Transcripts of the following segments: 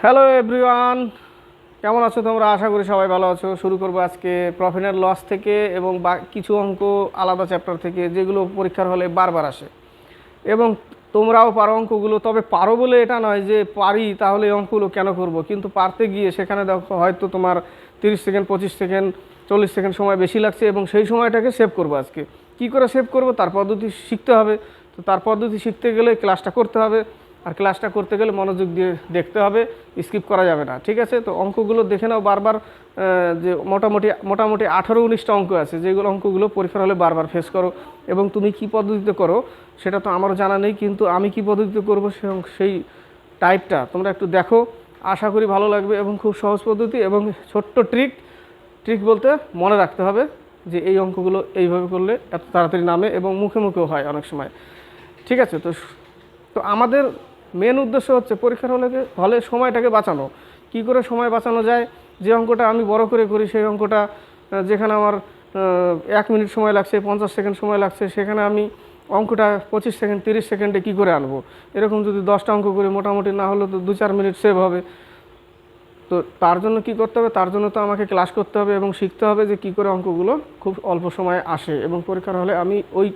Hello everyone, কেমন আছো তোমরা? আশা করি সবাই ভালো আছো। শুরু করবো আজকে প্রফিট অ্যান্ড লস থেকে এবং কিছু অঙ্ক আলাদা চ্যাপ্টার থেকে যেগুলো পরীক্ষার হলে বারবার আসে এবং তোমরাও পারো অঙ্কগুলো। তবে পারো বলে এটা নয় যে পারি তাহলে এই অঙ্কগুলো কেন করব, কিন্তু পারতে গিয়ে সেখানে দেখো হয়তো তোমার 30 সেকেন্ড 25 সেকেন্ড 40 সেকেন্ড সময় বেশি লাগছে এবং সেই সময়টাকে সেভ করবো। আজকে কি করে সেভ করব তার পদ্ধতি শিখতে হবে। তো তার পদ্ধতি শিখতে গেলে ক্লাসটা করতে হবে, আর ক্লাসটা করতে গেলে মনোযোগ দিয়ে দেখতে হবে, স্কিপ করা যাবে না। ঠিক আছে, তো অঙ্কগুলো দেখে নাও বারবার। যে মোটামুটি 18-19টা অঙ্ক আছে যেগুলো অঙ্কগুলো পরীক্ষার হলে বারবার ফেস করো। এবং তুমি কি পদ্ধতিতে করো সেটা তো আমারও জানা নেই, কিন্তু আমি কি পদ্ধতিতে করবো সেই টাইপটা তোমরা একটু দেখো। আশা করি ভালো লাগবে এবং খুব সহজ পদ্ধতি এবং ছোট্ট ট্রিক বলতে মনে রাখতে হবে যে এই অঙ্কগুলো এইভাবে করলে এত তাড়াতাড়ি নামে এবং মুখে মুখেও হয় অনেক সময়। ঠিক আছে, তো তো আমাদের মেন উদ্দেশ্য হচ্ছে পরীক্ষার হলে সময়টাকে বাঁচানো। কি করে সময় বাঁচানো যায়? যে অঙ্কটা আমি বড় করে করি সেই অঙ্কটা যেখানে আমার 1 মিনিট সময় লাগছে, 50 সেকেন্ড সময় লাগছে, সেখানে আমি অঙ্কটা 25 সেকেন্ড 30 সেকেন্ডে কী করে আনবো? এরকম যদি 10টা অঙ্ক করি মোটামুটি না হলে তো 2-4 মিনিট সেভ হবে। তো তার জন্য কি করতে হবে? তার জন্য তো আমাকে ক্লাস করতে হবে এবং শিখতে হবে যে কী করে অঙ্কগুলো খুব অল্প সময়ে আসে এবং পরীক্ষার হলে আমি ওই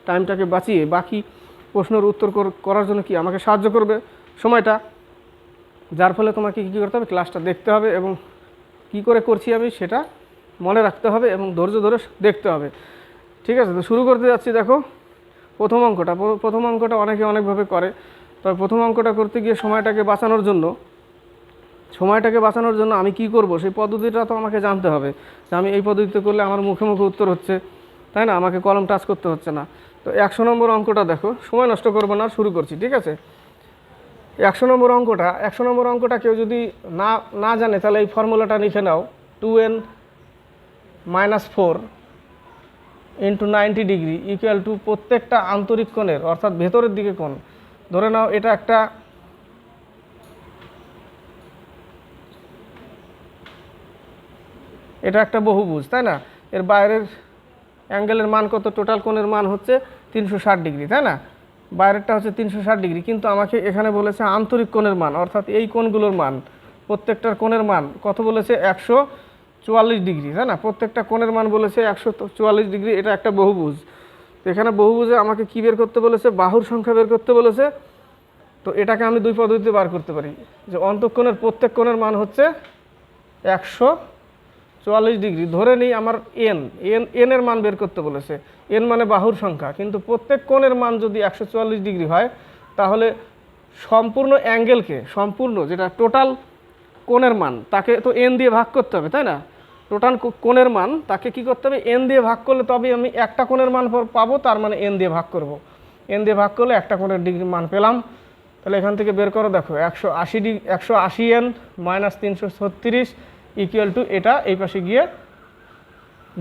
টাইমটাকে বাঁচিয়ে বাকি প্রশ্নের উত্তর করার জন্য কি আমাকে সাহায্য করবে সময়টা। যার ফলে তোমাকে কী করতে হবে? ক্লাসটা দেখতে হবে এবং কি করে করছি আমি সেটা মনে রাখতে হবে এবং ধৈর্য ধরে দেখতে হবে। ঠিক আছে, তো শুরু করতে যাচ্ছি। দেখো প্রথম অঙ্কটা অনেকে অনেকভাবে করে। তবে প্রথম অঙ্কটা করতে গিয়ে সময়টাকে বাঁচানোর জন্য আমি কি করব সেই পদ্ধতিটা তো আমাকে জানতে হবে যে আমি এই পদ্ধতিতে করলে আমার মুখে মুখে উত্তর হচ্ছে, তাই না? আমাকে কলম টাচ করতে হচ্ছে না। তো 100 নম্বর অঙ্কটা দেখো, সময় নষ্ট করবো না, শুরু করছি। ঠিক আছে, 100 নম্বর অঙ্কটা কেউ যদি না জানে তাহলে এই ফর্মুলাটা লিখে নাও। 2n-4 × 90 ডিগ্রি ইকুয়াল টু প্রত্যেকটা আন্তরিক কোণের অর্থাৎ ভেতরের দিকে কোণ ধরে নাও এটা একটা বহুভুজ, তাই না? এর বাইরের অ্যাঙ্গেলের মান কত? টোটাল কোণের মান হচ্ছে 360 ডিগ্রি, তাই না? বাইরেরটা হচ্ছে 360 ডিগ্রি, কিন্তু আমাকে এখানে বলেছে আন্তরিক কোণের মান অর্থাৎ এই কোণগুলোর মান, প্রত্যেকটার কোণের মান কত বলেছে? 144 ডিগ্রি, তাই না? প্রত্যেকটা কোণের মান বলেছে 144 ডিগ্রি। এটা একটা বহুভুজ। তো এখানে বহুভুজে আমাকে কী বের করতে বলেছে? বাহুর সংখ্যা বের করতে বলেছে। তো এটাকে আমি দুই পদ্ধতিতে বার করতে পারি, যে অন্তঃকোণের প্রত্যেক কোণের মান হচ্ছে 144 ডিগ্রি। ধরে নিই আমার এন এর মান বের করতে বলেছে। এন মানে বাহুর সংখ্যা, কিন্তু প্রত্যেক কোণের মান যদি 144 ডিগ্রি হয় তাহলে সম্পূর্ণ অ্যাঙ্গেলকে, যেটা টোটাল কোণের মান তাকে তো এন দিয়ে ভাগ করতে হবে, তাই না? টোটাল কোণের মান তাকে কি করতে হবে? এন দিয়ে ভাগ করলে তবে আমি একটা কোণের মান পাবো, তার মানে এন দিয়ে ভাগ করব। এন দিয়ে ভাগ করলে একটা কোণের ডিগ্রি মান পেলাম। তাহলে এখান থেকে বের করো, দেখো 180 n - 336 ইকুয়াল টু এটা এই পাশে গিয়ে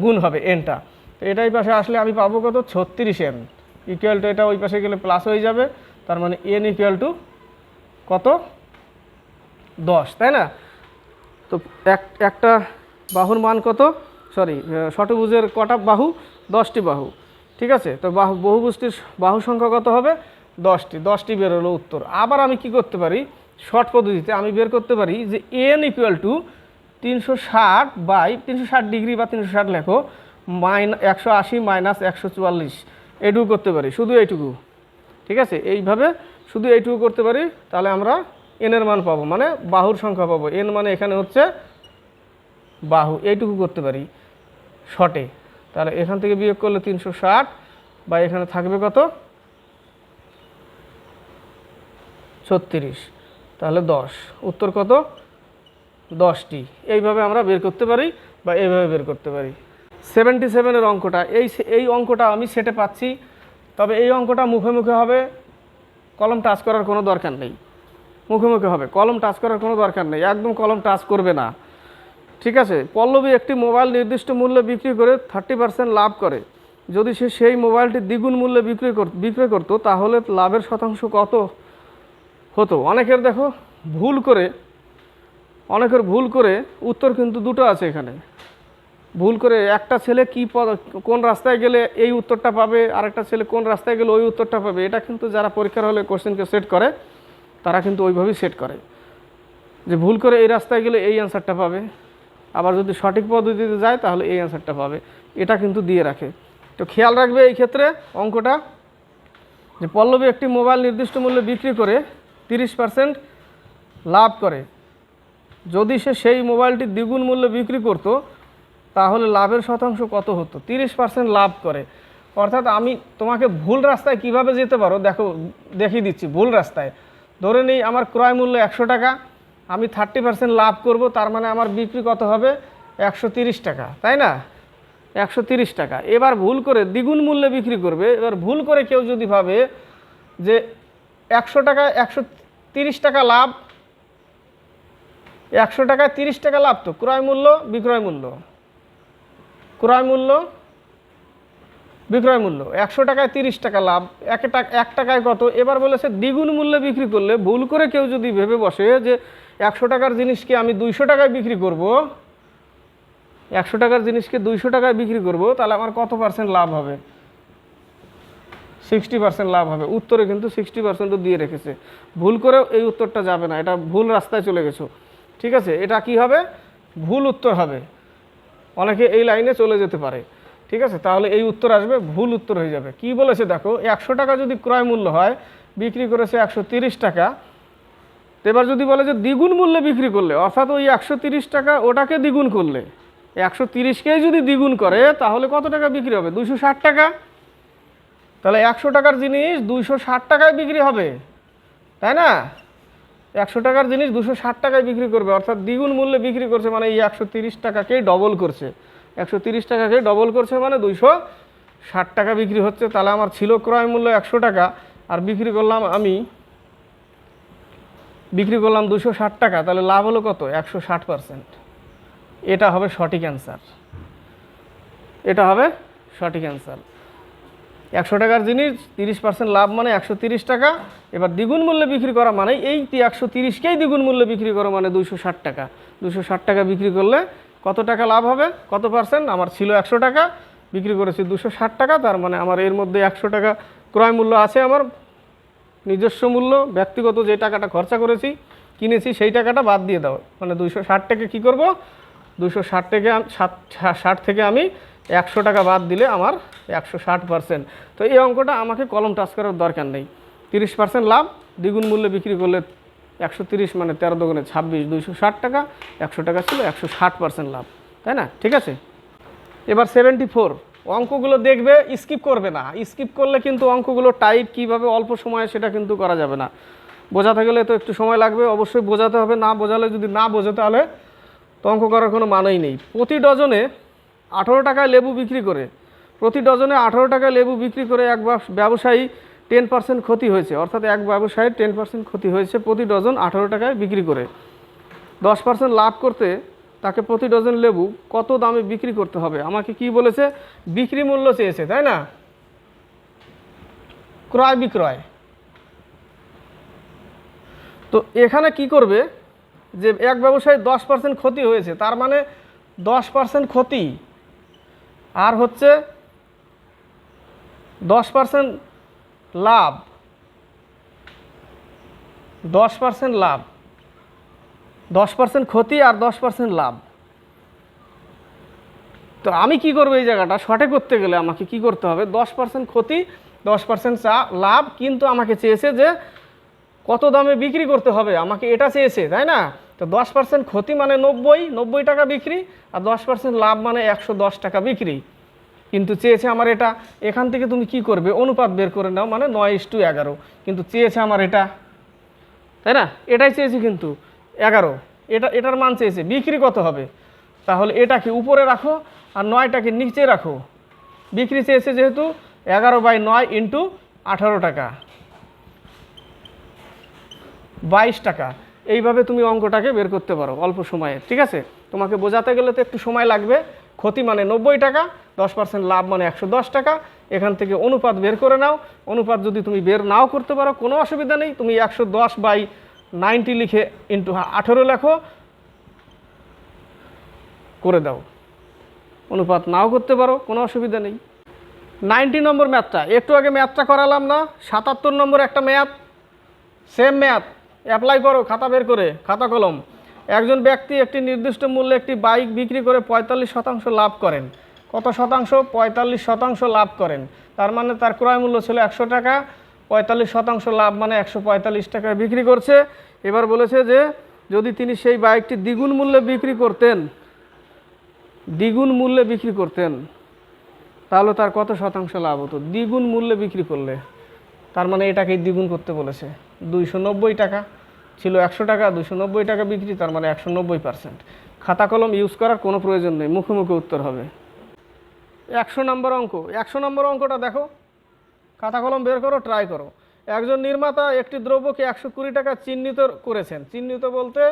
গুণ হবে এনটা। তো এটা এই পাশে আসলে আমি পাবো কত? 36 n ইকুয়াল টু এটা ওই পাশে গেলে প্লাস হয়ে যাবে, তার মানে এন ইকুয়াল টু কত? 10, তাই না? তো একটা বাহুর মান কত? ষটভুজের কটা বাহু? 10টি বাহু। ঠিক আছে, তো বহুভুজটির বাহু সংখ্যা কত হবে? 10টি বেরোলো উত্তর। আবার আমি কি করতে পারি? শর্ট পদ্ধতিতে আমি বের করতে পারি যে এন ইকুয়াল টু 360 ডিগ্রি বা 360 লেখো 180 - 144 এইটুকু করতে পারি, শুধু এইটুকু। ঠিক আছে, এইভাবে শুধু এইটুকু করতে পারি, তাহলে আমরা এনের মান পাবো, মানে বাহুর সংখ্যা পাবো। এন মানে এখানে হচ্ছে বাহু, এইটুকু করতে পারি শর্টে। তাহলে এখান থেকে বিয়োগ করলে 360 বা এখানে থাকবে কত? 36, তাহলে 10। উত্তর কত? 10টি। এইভাবে আমরা বের করতে পারি বা এইভাবে বের করতে পারি। 77-এর অঙ্কটা, এই অঙ্কটা আমি সেটে পাচ্ছি, তবে এই অঙ্কটা মুখে মুখে হবে, কলম টাচ করার কোনো দরকার নেই। মুখে মুখে হবে, কলম টাচ করার কোনো দরকার নেই, একদম কলম টাচ করবে না। ঠিক আছে, পল্লবী একটি মোবাইল নির্দিষ্ট মূল্যে বিক্রি করে 30% লাভ করে। যদি সে সেই মোবাইলটি দ্বিগুণ মূল্যে বিক্রয় করতো তাহলে লাভের শতাংশ কত হতো? অনেকের ভুল করে উত্তর কিন্তু দুটো আছে এখানে। ভুল করে একটা ছেলে কোন রাস্তায় গেলে এই উত্তরটা পাবে, আরেকটা ছেলে কোন রাস্তায় গেলে ওই উত্তরটা পাবে। এটা কিন্তু যারা পরীক্ষার হলে কোশ্চেনকে সেট করে তারা কিন্তু ওইভাবেই সেট করে। যে ভুল করে এই রাস্তায় গেলে এই অ্যান্সারটা পাবে, আবার যদি সঠিক পদ্ধতিতে যায় তাহলে এই অ্যান্সারটা পাবে, এটা কিন্তু দিয়ে রাখে। তো খেয়াল রাখবে এই ক্ষেত্রে অঙ্কটা, যে পল্লবী একটি মোবাইল নির্দিষ্ট মূল্যে বিক্রি করে 30% লাভ করে। যদি সে সেই মোবাইলটি দ্বিগুণ মূল্যে বিক্রি করতো তাহলে লাভের শতাংশ কত হতো? 30% লাভ করে, অর্থাৎ আমি তোমাকে ভুল রাস্তায় কিভাবে যেতে পারো দেখো, দেখিয়ে দিচ্ছি। ভুল রাস্তায় ধরে নিই আমার ক্রয় মূল্য 100 টাকা, আমি 30% লাভ করব, তার মানে আমার বিক্রি কত হবে? 130 টাকা, তাই না? 130 টাকা। এবার ভুল করে দ্বিগুণ মূল্যে বিক্রি করবে। এবার ভুল করে কেউ যদি ভাবে যে 100 টাকায় 130 টাকা লাভ, 100 টাকায় 30 টাকা লাভ, তো ক্রয় মূল্য বিক্রয় মূল্য, ক্রয় মূল্য বিক্রয় মূল্য 100 টাকায় 30 টাকা লাভ, 1 টাকায় কত? এবার বলেছে দ্বিগুণ মূল্যে বিক্রি করলে। ভুল করে কেউ যদি ভেবে বসে যে 100 টাকার জিনিসকে আমি 200 টাকায় বিক্রি করব, 100 টাকার জিনিসকে 200 টাকায় বিক্রি করব, তাহলে আমার কত পার্সেন্ট লাভ হবে? 60% লাভ হবে। উত্তরে কিন্তু 60%ও দিয়ে রেখেছে। ভুল করেও এই উত্তরটা যাবে না, এটা ভুল রাস্তায় চলে গেছো, ঠিক আছে? এটা কি হবে? ভুল উত্তর হবে। অনেকে এই লাইনে চলে যেতে পারে, ঠিক আছে? তাহলে এই উত্তর আসবে, ভুল উত্তর হয়ে যাবে। কি বলেছে দেখো, 100 টাকা যদি ক্রয় মূল্য হয়, বিক্রি করেছে 130 টাকা, তো এবার যদি বলে যে দ্বিগুণ মূল্যে বিক্রি করলে, অর্থাৎ ওই 130 টাকা ওটাকে দ্বিগুণ করলে, 130কেই যদি দ্বিগুণ করে তাহলে কত টাকা বিক্রি হবে? 260 টাকা। তাহলে 100 টাকার জিনিস 260 টাকায় বিক্রি হবে, তাই না? 100 টাকার জিনিস 260 টাকায় বিক্রি করবে, অর্থাৎ দ্বিগুণ মূল্যে বিক্রি করছে, মানে এই 130 টাকাকেই ডবল করছে। 130 টাকাকে ডবল করছে মানে 260 টাকা বিক্রি হচ্ছে। তাহলে আমার ছিল ক্রয় মূল্য 100 টাকা, আর বিক্রি করলাম 260 টাকা, তাহলে লাভ হলো কত? 160%। এটা হবে সঠিক অ্যান্সার, এটা হবে সঠিক অ্যান্সার। 100 টাকার জিনিস 30% লাভ মানে 130 টাকা। এবার দ্বিগুণ মূল্যে বিক্রি করা মানে এই 130কেই দ্বিগুণ মূল্যে বিক্রি করা মানে 260 টাকা। 260 টাকা বিক্রি করলে কত টাকা লাভ হবে? কত পার্সেন্ট? আমার ছিল 100 টাকা, বিক্রি করেছি 260 টাকা, তার মানে আমার এর মধ্যে 100 টাকা ক্রয় মূল্য আছে, আমার নিজস্ব মূল্য, ব্যক্তিগত যে টাকাটা খরচা করেছি, কিনেছি, সেই টাকাটা বাদ দিয়ে দাও। মানে 260 টাকা কী করব? 260 থেকে 60 থেকে আমি 100 টাকা বাদ দিলে আমার 160%। তো এই অঙ্কটা আমাকে কলম টাচ করার দরকার নেই। 30% লাভ, দ্বিগুণ মূল্যে বিক্রি করলে 130 মানে 13 দোকানে 26, 260 টাকা, 100 টাকা ছিল, 160% লাভ, তাই না? ঠিক আছে। এবার 74 অঙ্কগুলো দেখবে, স্কিপ করবে না। স্কিপ করলে কিন্তু অঙ্কগুলো টাইট, কীভাবে অল্প সময়ে সেটা কিন্তু করা যাবে না। বোঝাতে গেলে তো একটু সময় লাগবে, অবশ্যই বোঝাতে হবে। না বোঝালে, যদি না বোঝে তাহলে তো অঙ্ক করার কোনো মানেই নেই। প্রতি ডজনে 18 টাকায় লেবু বিক্রি করে, প্রতি ডজনে 18 টাকায় লেবু বিক্রি করে এক ব্যবসায়ী 10% ক্ষতি হয়েছে, অর্থাৎ এক ব্যবসায়ীর 10% ক্ষতি হয়েছে প্রতি ডজন 18 টাকায় বিক্রি করে। 10% লাভ করতে তাকে প্রতি ডজন লেবু কত দামে বিক্রি করতে হবে? আমাকে কি বলেছে? বিক্রি মূল্য চেয়েছে, তাই না? ক্রয় বিক্রয়। তো এখানে কি করবে, যে এক ব্যবসায়ী 10% ক্ষতি হয়েছে, তার মানে 10% ক্ষতি, আর হচ্ছে 10% লাভ, 10% লাভ, 10% ক্ষতি আর 10% লাভ। তো আমি কি করব? এই জায়গাটা সঠিক করতে গেলে আমাকে কি করতে হবে? 10% ক্ষতি, 10% লাভ, কিন্তু আমাকে চেয়েছে যে কত দামে বিক্রি করতে হবে, আমাকে এটা চেয়েছে, তাই না? তো 10% ক্ষতি মানে 90 টাকা বিক্রি, আর 10% লাভ মানে 110 টাকা বিক্রি, কিন্তু চেয়েছে আমার এটা। এখান থেকে তুমি কি করবে? অনুপাত বের করে নাও, মানে 9:11, কিন্তু চেয়েছে আমার এটা, তাই না? এটাই চেয়েছি, কিন্তু 11, এটার মান চেয়েছে। বিক্রি কত হবে? তাহলে এটাকে উপরে রাখো আর 9টাকে নিচে রাখো। বিক্রি চেয়েছে যেহেতু, 11/9 ইন্টু 18 টাকা, 22 টাকা। এইভাবে তুমি অঙ্কটাকে বের করতে পারো অল্প সময়ে, ঠিক আছে? তোমাকে বোঝাতে গেলে তো একটু সময় লাগবে। ক্ষতি মানে 90 টাকা, 10% লাভ মানে 110 টাকা। এখান থেকে অনুপাত বের করে নাও। অনুপাত যদি তুমি বের নাও করতে পারো, কোনো অসুবিধা নেই, তুমি 110/90 লিখে ইন্টু 18 লেখো, করে দাও। অনুপাত নাও করতে পারো, কোনো অসুবিধা নেই। 90 নম্বর ম্যাথটা, একটু আগে ম্যাথটা করালাম না? 77 নম্বর একটা ম্যাথ, সেম ম্যাথ, অ্যাপ্লাই করো খাতা বের করে, খাতা কলম। একজন ব্যক্তি একটি নির্দিষ্ট মূল্যে একটি বাইক বিক্রি করে 45% লাভ করেন। কত শতাংশ? 45% লাভ করেন। তার মানে তার ক্রয় মূল্য ছিল 100 টাকা, 45% লাভ মানে 145 টাকায় বিক্রি করছে। এবার বলেছে যে যদি তিনি সেই বাইকটি দ্বিগুণ মূল্যে বিক্রি করতেন তাহলে তার কত শতাংশ লাভ হতো? দ্বিগুণ মূল্যে বিক্রি করলে, তার মানে এটাকেই দ্বিগুণ করতে বলেছে। 290 টাকা ছিল 100 টাকা, 290 টাকা বিক্রি, তার মানে 190%। খাতা কলম ইউজ করার কোনো প্রয়োজন নেই, মুখে মুখে উত্তর হবে। 100 নম্বর অঙ্ক। 100 নম্বর অঙ্কটা দেখো, খাতা কলম বের করো, ট্রাই করো। একজন নির্মাতা একটি দ্রব্যকে 120 টাকা চিহ্নিত করেছেন। চিহ্নিত বলতে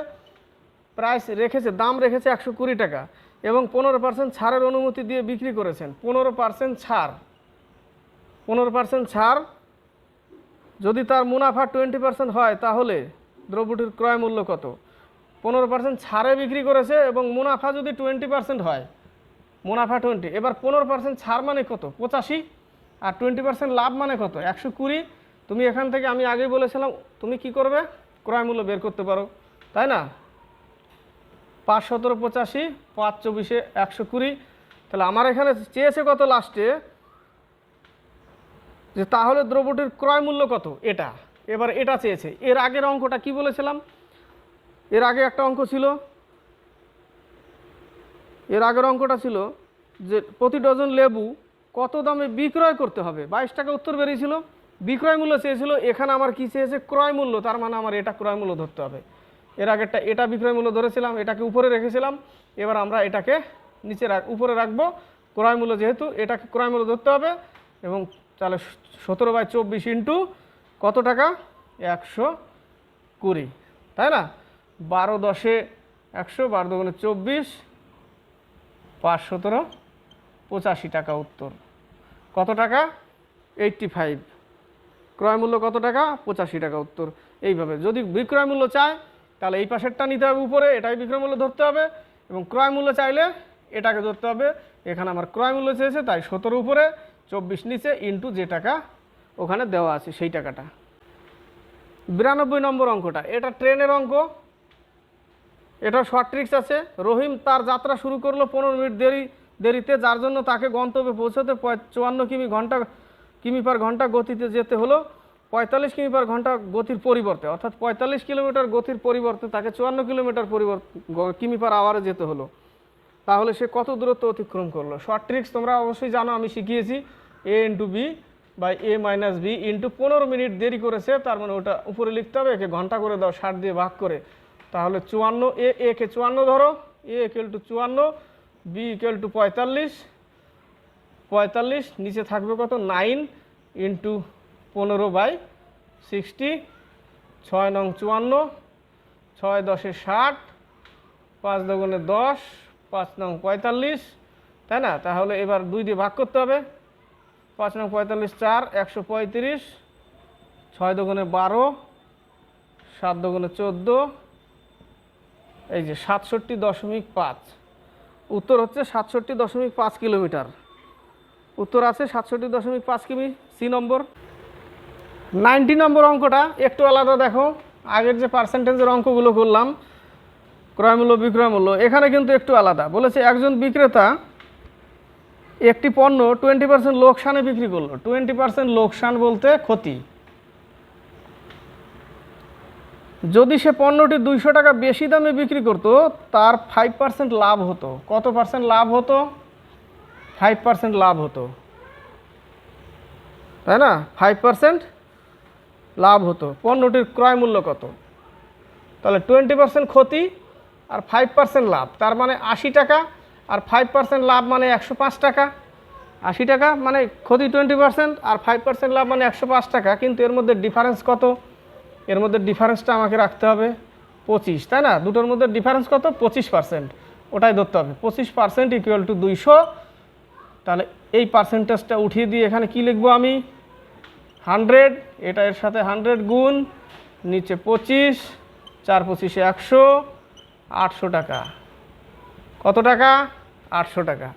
প্রাইস রেখেছে, দাম রেখেছে 120 টাকা এবং 15% ছাড়ের অনুমতি দিয়ে বিক্রি করেছেন। 15% ছাড়, 15% ছাড় যদি তার মুনাফা 20% হয় তাহলে দ্রব্যটির ক্রয় মূল্য কত? 15% ছাড়ে বিক্রি করেছে এবং মুনাফা যদি 20% হয়, মুনাফা 20, এবার 15% ছাড় মানে কত? 85, আর 20% লাভ মানে কত? 120। তুমি এখান থেকে, আমি আগেই বলেছিলাম, তুমি কি করবে? ক্রয় মূল্য বের করতে পারো, তাই না? 5 17 85, 5 24 120। তাহলে আমার এখানে চেয়েছে কত লাস্টে, যে তাহলে দ্রব্যটির ক্রয় মূল্য কত, এটা। এবার এটা চেয়েছে। এর আগের অঙ্কটা কি বলেছিলাম? এর আগে একটা অঙ্ক ছিল, এর আগের অঙ্কটা ছিল যে প্রতি ডজন লেবু কত দামে বিক্রয় করতে হবে। 22 টাকা উত্তর বেরিয়েছিল, বিক্রয় মূল্য চেয়েছিল। এখানে আমার কি চেয়েছে? ক্রয় মূল্য, তার মানে আমার এটা ক্রয় মূল্য ধরতে হবে। এর আগেরটা এটা বিক্রয় মূল্য ধরেছিলাম, এটাকে উপরে রেখেছিলাম। এবার আমরা এটাকে নিচে উপরে রাখবো, ক্রয় মূল্য যেহেতু, এটাকে ক্রয় মূল্য ধরতে হবে। এবং তাহলে 17/24 ইন্টু কত টাকা? 120, তাই না? 12 10 100, 12 দুগুণে 24, 5 17 85 টাকা উত্তর। কত টাকা? 85। ক্রয় মূল্য কত টাকা? 85 টাকা উত্তর। এইভাবে যদি বিক্রয় মূল্য চায় তাহলে এই পাশেরটা নিতে হবে উপরে, এটাই বিক্রয় মূল্য ধরতে হবে। এবং ক্রয় মূল্য চাইলে এটাকে ধরতে হবে। এখানে আমার ক্রয় মূল্য চেয়েছে, তাই 17 উপরে 24 নিচে ইন্টু যে টাকা ওখানে দেওয়া আছে সেই টাকাটা। 92 নম্বর অঙ্কটা, এটা ট্রেনের অঙ্ক, এটা শর্ট ট্রিক্স আছে। রহিম তার যাত্রা শুরু করলো 15 মিনিট দেরিতে, যার জন্য তাকে গন্তব্যে পৌঁছতে 54 কিমি/ঘন্টা গতিতে যেতে হলো। 45 কিমি/ঘন্টা গতির পরিবর্তে, অর্থাৎ 45 কিলোমিটার গতির পরিবর্তে তাকে 54 কিমি/আওয়ারে যেতে হলো। তাহলে সে কত দূরত্ব অতিক্রম করলো? শর্ট ট্রিক্স তোমরা অবশ্যই জানো, আমি শিখিয়েছি। a × b / a - b into 15 minute দেরি করেছে, তার মানে ওটা উপরে লিখতে হবে, একে ঘন্টা করে দাও, 60 দিয়ে ভাগ করে। তাহলে 54, a কে 54 ধরো, a = 54, b = 45, নিচে থাকবে কত? 9 ইন্টু 15/60, 6 নং 54, 6 10 60, 5 দুগুণে 10, 5 নং 45, তাই না? তাহলে এবার 2 দিয়ে ভাগ করতে হবে। 5 নং 45 4, 135, 6 দুগুণে 12, 7 দুগুণে 14, এই যে 67.5। উত্তর হচ্ছে 67.5 কিলোমিটার। উত্তর আছে 67.5 কিমি, সি নম্বর। 90 নম্বর অঙ্কটা একটু আলাদা দেখো, আগের যে পার্সেন্টেজের অঙ্কগুলো করলাম, ক্রয় মূল্য বিক্রয় মূল্য, এখানে কিন্তু একটু আলাদা। বলেছে একজন বিক্রেতা একটি পণ্য 20% লোকসানে বিক্রি করলো। 20% লোকসান বলতে ক্ষতি। যদি সে পণ্যটি 200 টাকা বেশি দামে বিক্রি করতো তার 5% লাভ হতো। কত পার্সেন্ট লাভ হতো? 5% লাভ হতো, তাই না? 5% লাভ হতো। পণ্যটির ক্রয় মূল্য কত? তাহলে 20% ক্ষতি আর 5% লাভ, তার মানে 80 টাকা, আর 5% লাভ মানে 105 টাকা। 80 টাকা মানে ক্ষতি 20% আর 5% লাভ মানে 105 টাকা। কিন্তু এর মধ্যে ডিফারেন্স কত? এর মধ্যে ডিফারেন্সটা আমাকে রাখতে হবে 25, তাই না? দুটোর মধ্যে ডিফারেন্স কত? 25%, ওটাই ধরতে হবে। 25% = 200। তাহলে এই পার্সেন্টেজটা উঠিয়ে দিয়ে এখানে কি লিখবো আমি? 100, এটা এর সাথে 100 গুণ, নিচে 25, 4 25 100, 800 টাকা। কত টাকা? 800 টাকা।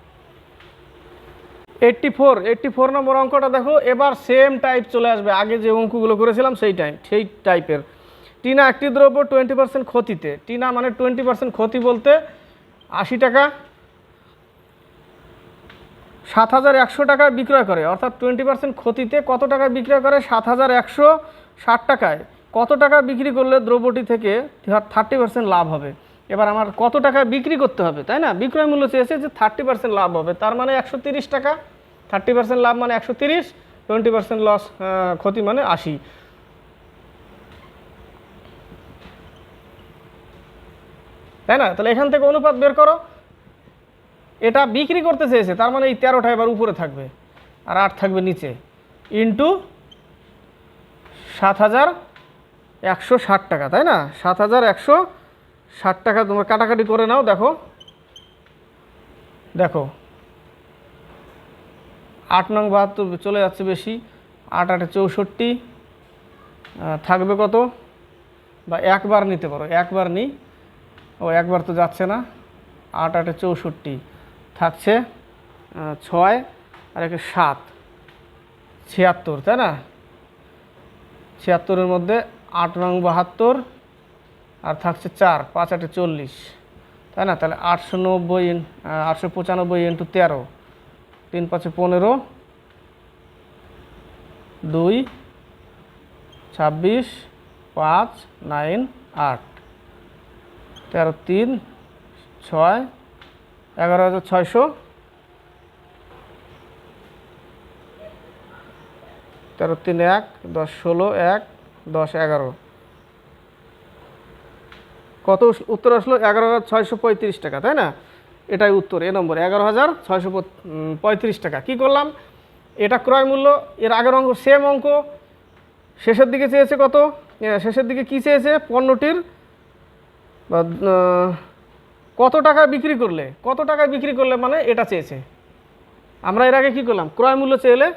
84 নম্বর অঙ্কটা দেখো, এবার সেম টাইপ চলে আসবে, আগে যে অঙ্কগুলো করেছিলাম সেই টাইপের। টিনা একটি দ্রব্য 20% ক্ষতিতে। টিনা মানে 20% ক্ষতি বলতে 80 টাকা 7,100 টাকায় বিক্রয় করে, অর্থাৎ 20% ক্ষতিতে কত টাকায় বিক্রয় করে? 7,160 টাকায়। কত টাকা বিক্রি করলে দ্রব্যটি থেকে 30% লাভ হবে? এবার আমার কত টাকায় বিক্রি করতে হবে, তাই না? বিক্রয় মূল্য চেয়েছে যে 30% লাভ হবে, তার মানে 130 টাকা। 30% লাভ মানে 130, 20% লস ক্ষতি মানে 80। তাই না? তাহলে এখান থেকে অনুপাত বের করো। এটা বিক্রি করতে চেয়েছে, তার মানে এই 13টা এবার উপরে থাকবে আর 8 থাকবে নিচে, ইন্টু 7,160 টাকা, তাই না? 7,160 টাকা তোমরা কাটাকাটি করে নাও। দেখো দেখো 8 নং 72 চলে যাচ্ছে বেশি, 8 8 64, থাকবে কত? বা একবার নিতে পারো, একবার নিই। ও একবার তো যাচ্ছে না, 8 8 64 থাকছে 6 আর 1 7, 76, তাই না? 76-এর মধ্যে 8 নং 72 আর থাকছে 4, 5 8 40, তাই না? তাহলে 895 ইন্টু 13, 3 5 15, 2 26, 5 9 8, 13 3 6, 11,600, 13 3 1 10 16 1 10 11, কত উত্তর আসলো? 11,635 টাকা, তাই না? এটাই উত্তর, এ নম্বর 11,635 টাকা। কি করলাম? এটা ক্রয় মূল্য, এর আগের অঙ্ক সেম অঙ্ক, শেষের দিকে চেয়েছে কত? শেষের দিকে কি চেয়েছে? পণ্যটির কত টাকা বিক্রি করলে, কত টাকায় বিক্রি করলে মানে এটা চেয়েছে। আমরা এর আগে কি করলাম? ক্রয় মূল্য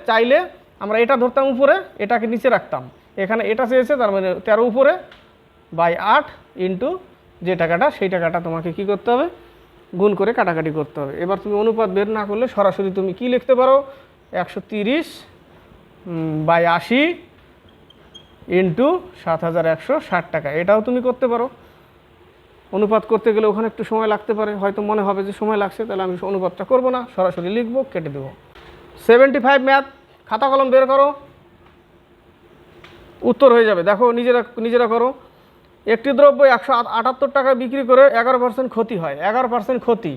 চাইলে আমরা এটা ধরতাম উপরে, এটাকে নিচে রাখতাম। এখানে এটা চেয়েছে, তার মানে 13 উপরে বাই 8 ইন্টু যে টাকাটা, সেই টাকাটা তোমাকে কি করতে হবে? গুণ করে কাটাকাটি করতে হবে। এবার তুমি অনুপাত বের না করলে সরাসরি তুমি কি লিখতে পারো? 130 বাই 80 ইন্টু 7,160 টাকা, এটাও তুমি করতে পারো। অনুপাত করতে গেলে ওখানে একটু সময় লাগতে পারে, হয়তো মনে হবে যে সময় লাগছে, তাহলে আমি অনুপাতটা করব না, সরাসরি লিখবো, কেটে দেবো। 75 ম্যাথ, খাতা কলম বের করো, উত্তর হয়ে যাবে। দেখো নিজেরা করো। একটি দ্রব্য 178 টাকা বিক্রি করে 11% ক্ষতি হয়। 11% ক্ষতি,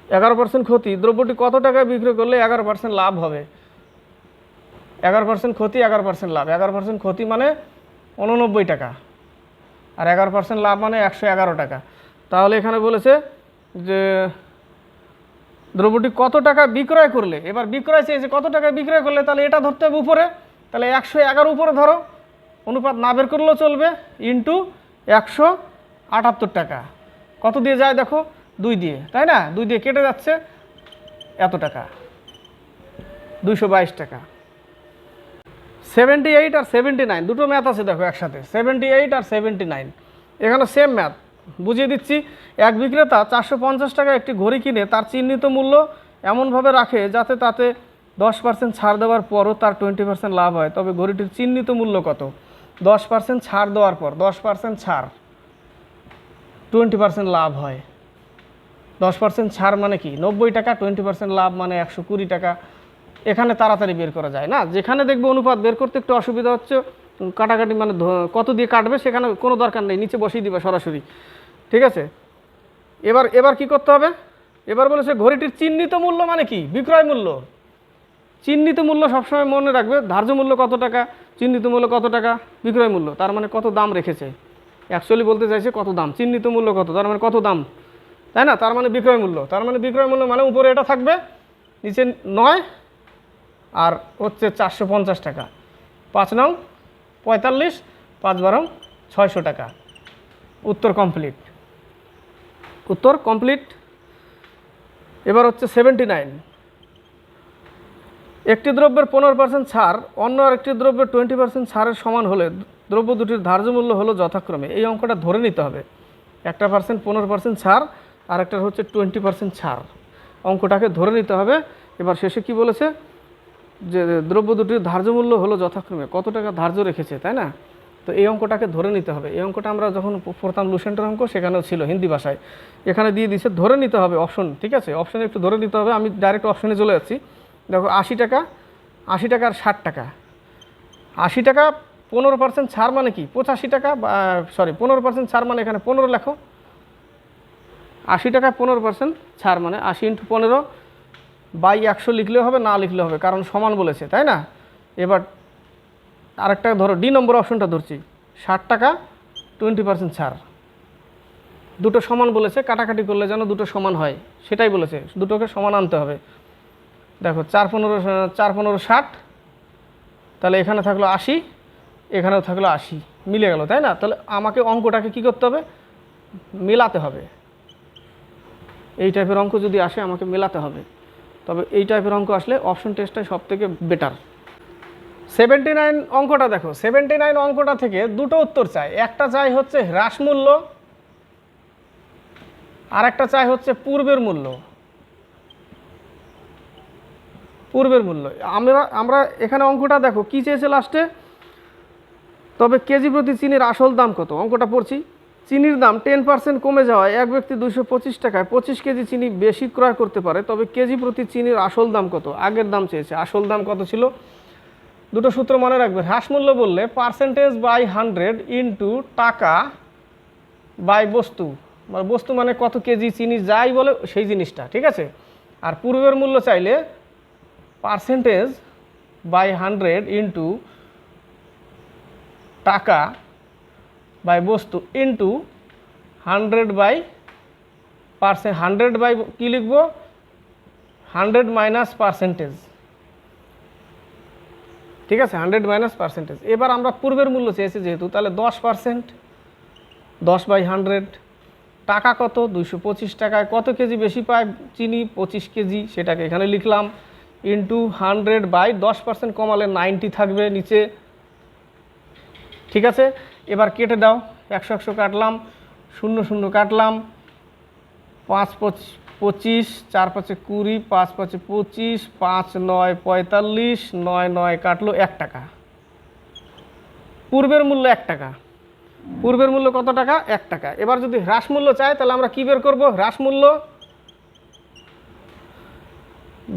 11% ক্ষতি। দ্রব্যটি কত টাকায় বিক্রি করলে 11% লাভ হবে? 11% ক্ষতি, 11% লাভ। 11% ক্ষতি মানে 89 টাকা, আর 11% লাভ মানে 111 টাকা। তাহলে এখানে বলেছে যে দ্রব্যটি কত টাকা বিক্রয় করলে, এবার বিক্রয় চেয়েছে কত টাকায় বিক্রয় করলে, তাহলে এটা ধরতে হবে উপরে, তাহলে 111 উপরে ধরো, অনুপাত না বের করলেও চলবে, ইন্টু 178 টাকা। কত দিয়ে যায় দেখো? 2 দিয়ে, তাই না? 2 দিয়ে কেটে যাচ্ছে, এত টাকা, 222 টাকা। 78 আর 79 দুটো ম্যাথ আছে দেখো একসাথে, 78 আর 79, এখানে সেম ম্যাথ। বুঝিয়ে দিচ্ছি। এক বিক্রেতা 450 টাকা একটি ঘড়ি কিনে তার চিহ্নিত মূল্য এমনভাবে রাখে যাতে তাতে 10% ছাড় দেওয়ার পরও তার 20% লাভ হয়, তবে ঘড়িটির চিহ্নিত মূল্য কত? 10% ছাড় দেওয়ার পর, 10% ছাড়, 20% লাভ হয়। 10% ছাড় মানে কি? 90 টাকা, 20% লাভ মানে 120 টাকা। এখানে তাড়াতাড়ি বের করা যায় না, যেখানে দেখবে অনুপাত বের করতে একটু অসুবিধা হচ্ছে, কাটাকাটি মানে কত দিয়ে কাটবে সেখানে কোনো দরকার নেই, নিচে বসিয়ে দিবা সরাসরি, ঠিক আছে? এবার কি করতে হবে? এবার বলেছে ঘড়িটির চিহ্নিত মূল্য মানে কি? বিক্রয় মূল্য। চিহ্নিত মূল্য সবসময় মনে রাখবে, ধার্য মূল্য কত টাকা, চিহ্নিত মূল্য কত টাকা, বিক্রয় মূল্য তার মানে কত দাম রেখেছে। অ্যাকচুয়ালি বলতে চাইছে কত দাম, চিহ্নিত মূল্য কত, তার মানে কত দাম, তাই না? তার মানে বিক্রয় মূল্য, তার মানে বিক্রয় মূল্য মানে উপরে এটা থাকবে, নিচে 9 আর হচ্ছে 450 টাকা। 5 নং 45, 5 12 600 টাকা। উত্তর কমপ্লিট, উত্তর কমপ্লিট। এবার হচ্ছে 79। একটি দ্রব্যের 15% ছাড় অন্য আরেকটি দ্রব্যের 20% ছাড়ের সমান হলে দ্রব্য দুটির ধার্য মূল্য হলো যথাক্রমে, এই অঙ্কটা ধরে নিতে হবে। একটা পার্সেন্ট 15% ছাড়, আর একটা হচ্ছে 20% ছাড়, অঙ্কটাকে ধরে নিতে হবে। এবার শেষে কি বলেছে? যে দ্রব্য দুটির ধার্য মূল্য হলো যথাক্রমে, কত টাকা ধার্য রেখেছে, তাই না? তো এই অঙ্কটাকে ধরে নিতে হবে। এই অঙ্কটা আমরা যখন পড়তাম লুসেন্টের অঙ্ক সেখানেও ছিল হিন্দি ভাষায়, এখানে দিয়ে দিচ্ছে ধরে নিতে হবে অপশন, ঠিক আছে, অপশনে একটু ধরে নিতে হবে। আমি ডাইরেক্ট অপশনে চলে যাচ্ছি। দেখো 80 টাকা, 80 টাকা আর 60 টাকা। 80 টাকা 15% ছাড় মানে কি 85 টাকা, সরি 15% ছাড় মানে এখানে 15 লেখো। 80 টাকায় 15% ছাড় মানে 80 × 15 বাই 100 লিখলেও হবে, না লিখলেও হবে, কারণ সমান বলেছে, তাই না। এবার আরেকটা ধরো ডি নম্বর অপশনটা ধরছি, 60 টাকা 20% ছাড়। দুটো সমান বলেছে, কাটাকাটি করলে যেন দুটো সমান হয় সেটাই বলেছে, দুটোকে সমান আনতে হবে। দেখো 4 15 60, তাহলে এখানে থাকলো 80, এখানেও থাকলো 80, মিলে গেল, তাই না। তাহলে আমাকে অঙ্কটাকে কি করতে হবে, মেলাতে হবে। এই টাইপের অঙ্ক যদি আসে আমাকে মেলাতে হবে। তবে এই টাইপের অঙ্ক আসলে অপশন টেস্টটাই সব থেকে বেটার। 79 অঙ্কটা দেখো, 79 অঙ্কটা থেকে দুটো উত্তর চাই। একটা চাই হচ্ছে হ্রাস মূল্য, আর একটা চাই হচ্ছে পূর্বের মূল্য। পূর্বের মূল্য আমরা এখানে অঙ্কটা দেখো কি চেয়েছে লাস্টে, তবে কেজি প্রতি চিনির আসল দাম কত। অঙ্কটা পড়ছি, চিনির দাম 10% কমে যাওয়ায় এক ব্যক্তি 225 টাকায় 25 কেজি চিনি বেশি ক্রয় করতে পারে, তবে কেজি প্রতি চিনির আসল দাম কত। আগের দাম চেয়েছে, আসল দাম কত ছিল। দুটো সূত্র মনে রাখবে, হ্রাস মূল্য বললে পার্সেন্টেজ বাই 100 ইন্টু টাকা বাই বস্তু, বস্তু মানে কত কেজি চিনি যাই বলে সেই জিনিসটা, ঠিক আছে। আর পূর্বের মূল্য চাইলে পার্সেন্টেজ বাই 100 ইন্টু টাকা বাই বস্তু ইন্টু 100 বাই পার্সেন্ট, 100 বাই কী লিখবো 100 মাইনাস পার্সেন্টেজ, ঠিক আছে, 100 মাইনাস পার্সেন্টেজ। এবার আমরা পূর্বের মূল্য চেয়েছি যেহেতু, তাহলে 10%, 10 বাই 100। টাকা কত 225 টাকায় কত কেজি বেশি পায় চিনি 25 কেজি, সেটাকে এখানে লিখলাম ইন্টু 100 বাই 10% কমালে 90 থাকবে নিচে, ঠিক আছে। এবার কেটে দাও, 100 100 কাটলাম, 0 0 কাটলাম, 5 25, 4 5 20, 5 5 25, 5 9 45, 9 9 কাটলো 1 টাকা। পূর্বের মূল্য 1 টাকা, পূর্বের মূল্য কত টাকা 1 টাকা। এবার যদি হ্রাস মূল্য চাই তাহলে আমরা কী বের করব, হ্রাস মূল্য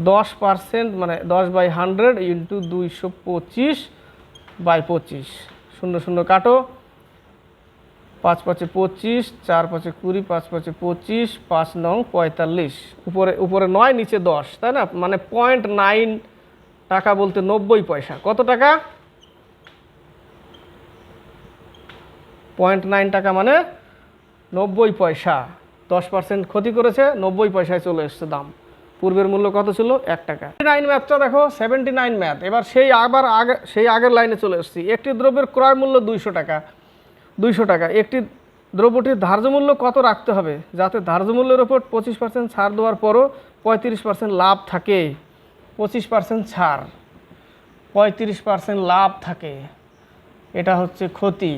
10% মানে 10 বাই 100 ইন্টু 225 বাই 25, 0 0 কাটো, 5 5 25, 4 5 20, 5 5 25, 5 9 45, উপরে 9 নিচে 10, তাই না, মানে 0.9 টাকা বলতে 90 পয়সা। কত টাকা 0.9 টাকা মানে 90 পয়সা। 10% ক্ষতি করেছে, 90 পয়সায় চলে এসছে দাম। পূর্বের মূল্য কত ছিল 1 টাকা। 79 ম্যাথটা দেখো, 79 ম্যাথ। এবার সেই আগের লাইনে চলে এসেছি। একটি দ্রব্যের ক্রয় মূল্য 200 টাকা, 200 টাকা। একটি দ্রব্যটির ধার্য মূল্য কত রাখতে হবে যাতে ধার্য মূল্যের ওপর 25% ছাড় দেওয়ার পরও 35% লাভ থাকে। 25% ছাড়, 35% লাভ থাকে, এটা হচ্ছে ক্ষতি।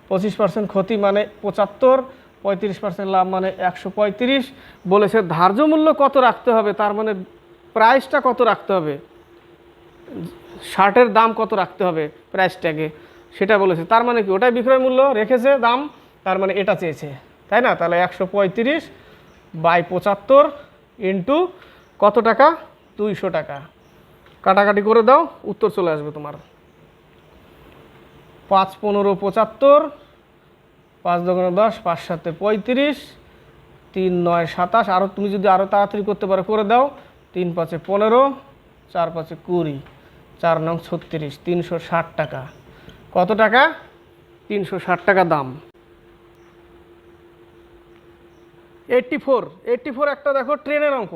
25% ক্ষতি মানে 75, 35% লাভ মানে 135। বলেছে ধার্য মূল্য কত রাখতে হবে, তার মানে প্রাইসটা কত রাখতে হবে, শার্টের দাম কত রাখতে হবে প্রাইস ট্যাগে, সেটা বলেছে। তার মানে কি ওটাই বিক্রয় মূল্য রেখেছে দাম, তার মানে এটা চেয়েছে, তাই না। তাহলে 135 বাই 75 ইন্টু কত টাকা 200 টাকা। কাটাকাটি করে দাও, উত্তর চলে আসবে তোমার 5 15 75, 5 2 10, 5 7 35, 3 9 27। আরও তুমি যদি আরও তাড়াতাড়ি করতে পারো করে দাও, 3 5 15, 4 5 20, 4 9 36, 360 টাকা। কত টাকা 360 টাকা দাম। 84 একটা দেখো ট্রেনের অঙ্ক।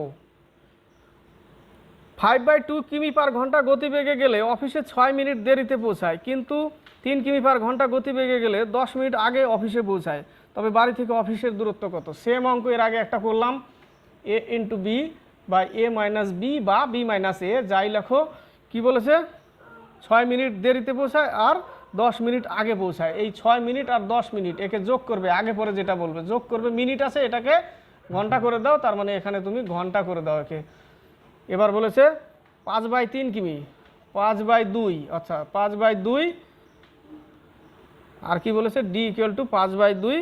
5/2 কিমি পার ঘন্টা গতিবেগে গেলে অফিসে 6 মিনিট দেরিতে পৌঁছায়, কিন্তু 3 কিমি পার ঘন্টা গতিবেগে গেলে 10 মিনিট আগে অফিসে পৌঁছায়। তবে বাড়ি থেকে অফিসের দূরত্ব কত। সেম অঙ্ক এর আগে একটা করলাম, a ইন্টু বি বা a মাইনাস বি বা বি মাইনাস এ, যাই লেখো। কি বলেছে 6 মিনিট দেরিতে পৌঁছায় আর 10 মিনিট আগে পৌঁছায়। এই 6 মিনিট আর 10 মিনিট একে যোগ করবে, আগে পরে যেটা বলবে যোগ করবে। মিনিট আছে এটাকে ঘন্টা করে দাও, তার মানে এখানে তুমি ঘন্টা করে দাও একে। এবার বলেছে 5/3 কিমি, 5/2, আচ্ছা 5/2 আর কি বলেছে ডি ইকুয়াল টু 5/2,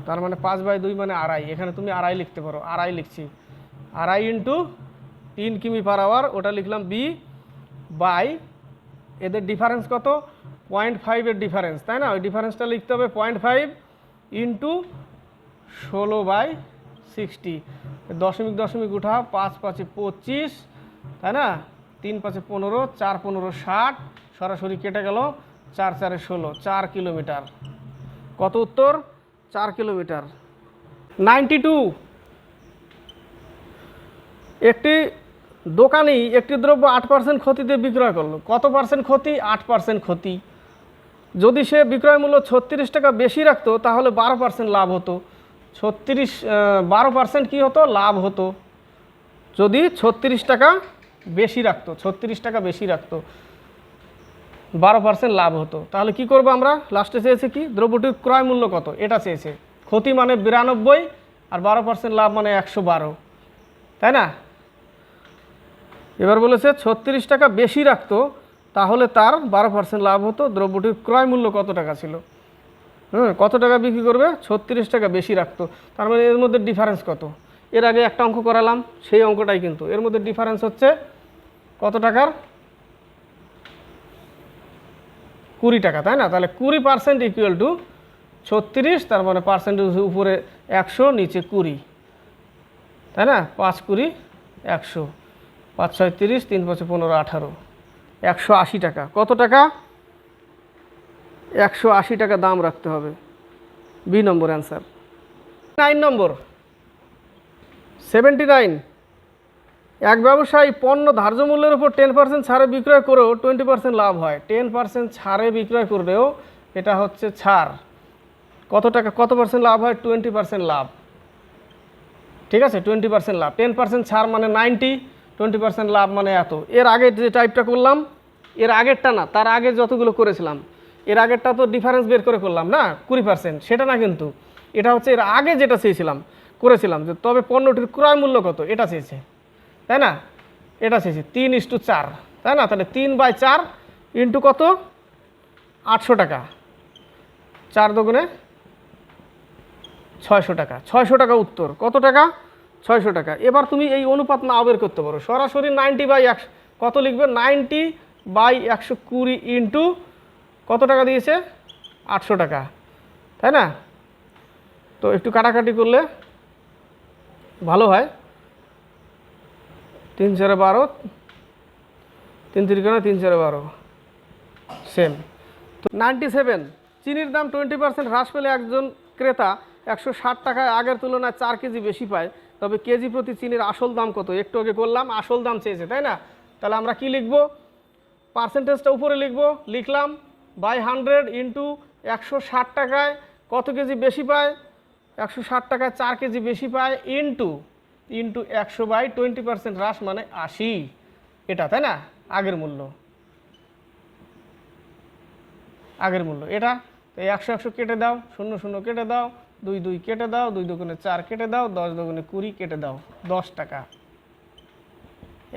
তার মানে 5/2 মানে আড়াই, এখানে তুমি আড়াই লিখতে পারো, আড়াই লিখছি, আড়াই ইন্টু 3 কিমি পার আওয়ার, ওটা লিখলাম বি বাই, এদের ডিফারেন্স কত 0.5 ডিফারেন্স, তাই না? ওই ডিফারেন্সটা লিখতে হবে 0.5 ইন্টু 16/60, দশমিক দশমিক উঠাও, 5 5 25, তাই না? 3 5 15, 4 15 60, সরাসরি কেটে গেল, 4 4 16, 4 কিলোমিটার। কত উত্তর? 4 কিলোমিটার। 92, একটি দোকানি একটি দ্রব্য 8% ক্ষতিতে বিক্রয় করলো। কত পার্সেন্ট ক্ষতি? 8% ক্ষতি। যদি সে বিক্রয় মূল্য 36 টাকা বেশি রাখতো তাহলে 12% লাভ হতো। 12% কী হতো? লাভ হতো। যদি 36 টাকা বেশি রাখতো, 36 টাকা বেশি রাখতো, 12% লাভ হতো। তাহলে কি করবো আমরা? লাস্টে চেয়েছে কি? দ্রব্যটির ক্রয় মূল্য কত, এটা চেয়েছে। ক্ষতি মানে 92 আর 12% লাভ মানে 112, তাই না? এবার বলেছে 36 টাকা বেশি রাখতো তাহলে তার 12% লাভ হতো। দ্রব্যটির ক্রয় মূল্য কত টাকা ছিল? কত টাকা বিক্রি করবে? 36 টাকা বেশি রাখতো, তার মানে এর মধ্যে ডিফারেন্স কত? এর আগে একটা অঙ্ক করালাম, সেই অঙ্কটাই কিন্তু এর মধ্যে ডিফারেন্স হচ্ছে কত টাকার? 20 টাকা, তাই না? তাহলে 20% ইকুয়াল টু 36, তার মানে পার্সেন্টেজ উপরে 100, নিচে 20, তাই না? 5 20 100, 5 6 30, 3 5 15 18, 180 টাকা। কত টাকা? 180 টাকা দাম রাখতে হবে। বি নম্বর অ্যান্সার। 9 নম্বর 79, এক ব্যবসায়ী পণ্য ধার্য মূল্যের উপর 10% ছাড়ে বিক্রয় করেও 20% লাভ হয়। 10% ছাড়ে বিক্রয় করলেও এটা হচ্ছে ছাড়। কত টাকা, কত পার্সেন্ট লাভ হয়? 20% লাভ। ঠিক আছে, 20% লাভ। 10% ছাড় মানে 90, 20% লাভ মানে এত। এর আগে যে টাইপটা করলাম, এর আগেরটা না, তার আগে যতগুলো করেছিলাম, এর আগেরটা তো ডিফারেন্স বের করে করলাম না, 20%, সেটা না কিন্তু। এটা হচ্ছে এর আগে যেটা চেয়েছিলাম, করেছিলাম যে তবে পণ্যটির ক্রয় মূল্য কত, এটা চেয়েছে, তাই না? এটা চেয়েছে 3:4, তাই না? তাহলে 3/4 ইন্টু কত? 800 টাকা, 4 দুগুণে 600 টাকা। 600 টাকা উত্তর। কত টাকা? 600 টাকা। এবার তুমি এই অনুপাত না বের করতে পারো, সরাসরি 90/100 কত লিখবে? 90/120 ইন্টু কত টাকা দিয়েছে? 800 টাকা, তাই না? তো একটু কাটাকাটি করলে ভালো হয়। 3 4 12, 3 3 3 4 12, সেম। তো 97, চিনির দাম 20% হ্রাস পেলে একজন ক্রেতা 160 টাকায় আগের তুলনায় 4 কেজি বেশি পায়, তবে কেজি প্রতি চিনির আসল দাম কত? একটু আগে করলাম, আসল দাম চেয়েছে, তাই না? তাহলে আমরা কি লিখব? পার্সেন্টেজটা উপরে লিখব, লিখলাম বাই 100 ইন্টু 160 টাকায় কত কেজি বেশি পায়? 160 টাকায় 4 কেজি বেশি পায়, ইন্টু 100/20% হ্রাস মানে 80, এটা, তাই না? আগের মূল্য, আগের মূল্য এটা। তো 100 100 কেটে দাও, 0 0 কেটে দাও, 2 2 কেটে দাও, 2 দুগুণে 4 কেটে দাও, 10 দুগুণে 20 কেটে দাও, 10 টাকা।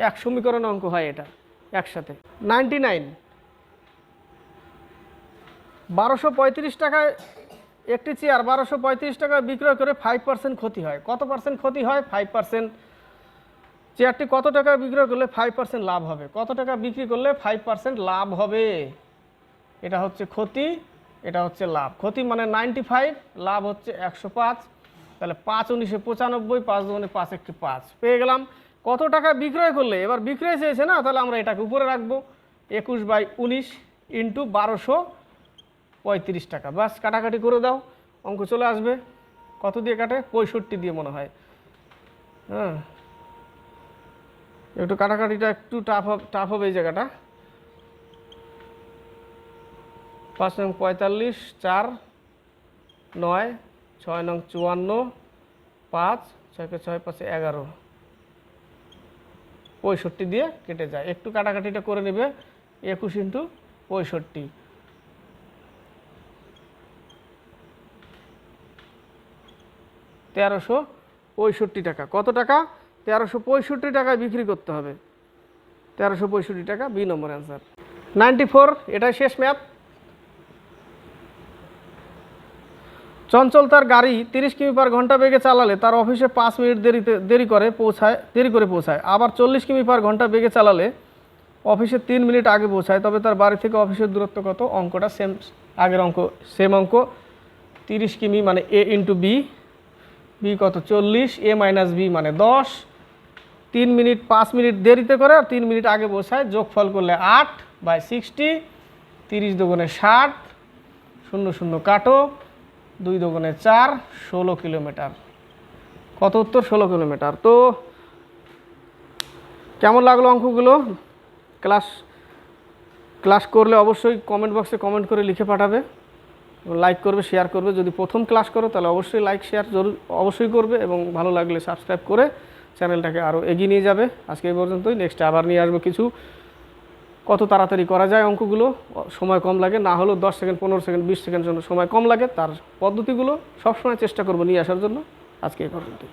এক সমীকরণ অঙ্ক হয় এটা একসাথে। 99, 1235 টাকায় একটি চেয়ার 1235 টাকায় বিক্রয় করে 5% ক্ষতি হয়। কত পার্সেন্ট ক্ষতি হয়? 5%। চেয়ারটি কত টাকায় বিক্রয় করলে 5% লাভ হবে? কত টাকা বিক্রি করলে 5% লাভ হবে? এটা হচ্ছে ক্ষতি, এটা হচ্ছে লাভ। ক্ষতি মানে 95, লাভ হচ্ছে 105, তাহলে 5 19 95, 5 2 5 1 5 পেয়ে গেলাম। কত টাকা বিক্রয় করলে? এবার বিক্রয় চেয়েছে না, তাহলে আমরা এটাকে উপরে রাখবো, 21/19 ইন্টু 1235 টাকা। বাস কাটাকাটি করে দাও, অঙ্ক চলে আসবে। কত দিয়ে কাটে? 65 দিয়ে মনে হয়। হ্যাঁ, একটু কাটাকাটিটা একটু টাফ হবে এই জায়গাটা। 5 নং 45, 4 9, 6 নং 54, 5 6 6 5 11, 65 দিয়ে কেটে যায়। একটু কাটাকাটিটা করে নেবে, 21 ইন্টু 65, 1365 টাকা। কত টাকা? 1365 টাকায় বিক্রি করতে হবে। 1365 টাকা, বি নম্বর অ্যান্সার। 94, এটাই শেষ ম্যাথ। চঞ্চল তার গাড়ি 30 কিমি/ঘন্টা বেগে চালালে তার অফিসে 5 মিনিট দেরি করে পৌঁছায়। আবার 40 কিমি/ঘন্টা বেগে চালালে অফিসে 3 মিনিট আগে পৌঁছায়। তবে তার বাড়ি থেকে অফিসের দূরত্ব কত? অঙ্কটা সেম, আগের অঙ্ক সেম অঙ্ক। 30 কিমি মানে এ ইন্টু বি, বি কত 40, এ মাইনাস বি মানে 10। 3 মিনিট 5 মিনিট দেরিতে করে আর 3 মিনিট আগে পৌঁছায়, যোগফল করলে 8/60, 30 দুগুণে 60, 0 0 কাটো, 2 দুগুণে 4, 16 কিলোমিটার। কত উত্তর? 16 কিলোমিটার। তো কেমন লাগলো অঙ্কগুলো? ক্লাস করলে অবশ্যই কমেন্ট বক্সে কমেন্ট করে লিখে পাঠাবে, লাইক করবে, শেয়ার করবে। যদি প্রথম ক্লাস করো তাহলে অবশ্যই লাইক শেয়ার অবশ্যই করবে, এবং ভালো লাগলে সাবস্ক্রাইব করে চ্যানেলটাকে আরও এগিয়ে নিয়ে যাবে। আজকে এই পর্যন্তই, নেক্সট আবার নিয়ে আসবো কিছু। কত তাড়াতাড়ি করা যায় অঙ্কগুলো, সময় কম লাগে, না হলেও 10 সেকেন্ড 15 সেকেন্ড 20 সেকেন্ড জন্য সময় কম লাগে, তার পদ্ধতিগুলো সবসময় চেষ্টা করবো নিয়ে আসার জন্য। আজকে এই পর্যন্তই।